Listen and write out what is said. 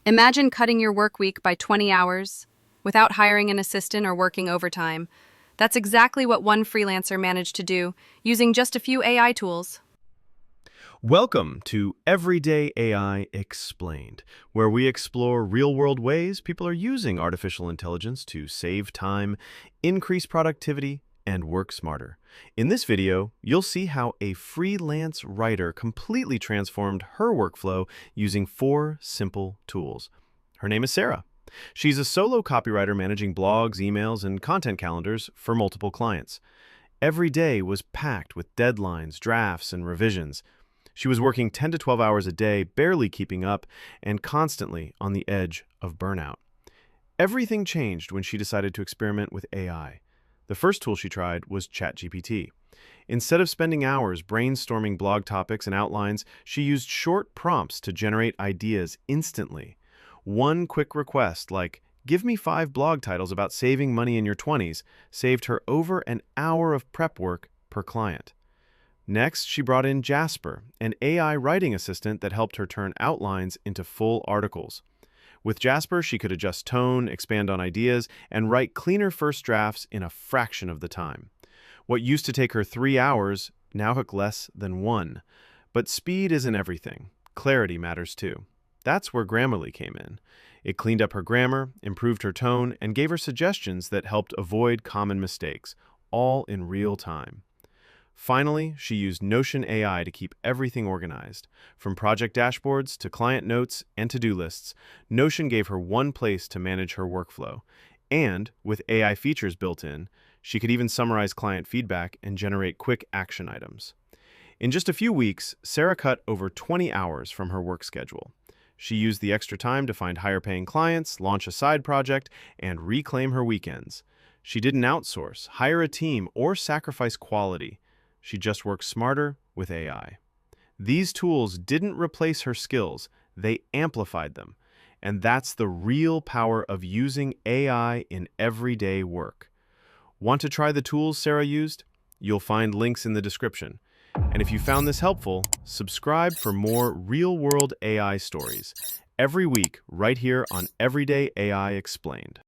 Imagine cutting your work week by 20 hours without hiring an assistant or working overtime. That's exactly what one freelancer managed to do using just a few AI tools. Welcome to Everyday AI Explained, where we explore real-world ways people are using artificial intelligence to save time, increase productivity, and work smarter. In this video, you'll see how a freelance writer completely transformed her workflow using 4 simple tools. Her name is Sarah. She's a solo copywriter managing blogs, emails, and content calendars for multiple clients. Every day was packed with deadlines, drafts, and revisions. She was working 10 to 12 hours a day, barely keeping up, and constantly on the edge of burnout. Everything changed when she decided to experiment with AI. The first tool she tried was ChatGPT. Instead of spending hours brainstorming blog topics and outlines, she used short prompts to generate ideas instantly. One quick request like, "Give me 5 blog titles about saving money in your 20s, saved her over an hour of prep work per client. Next, she brought in Jasper, an AI writing assistant that helped her turn outlines into full articles. With Jasper, she could adjust tone, expand on ideas, and write cleaner first drafts in a fraction of the time. What used to take her 3 hours now took less than 1. But speed isn't everything. Clarity matters too. That's where Grammarly came in. It cleaned up her grammar, improved her tone, and gave her suggestions that helped avoid common mistakes, all in real time. Finally, she used Notion AI to keep everything organized. From project dashboards to client notes and to-do lists, Notion gave her one place to manage her workflow. And, with AI features built in, she could even summarize client feedback and generate quick action items. In just a few weeks, Sarah cut over 20 hours from her work schedule. She used the extra time to find higher-paying clients, launch a side project, and reclaim her weekends. She didn't outsource, hire a team, or sacrifice quality. She just worked smarter with AI. These tools didn't replace her skills, they amplified them. And that's the real power of using AI in everyday work. Want to try the tools Sarah used? You'll find links in the description. And if you found this helpful, subscribe for more real-world AI stories every week right here on Everyday AI Explained.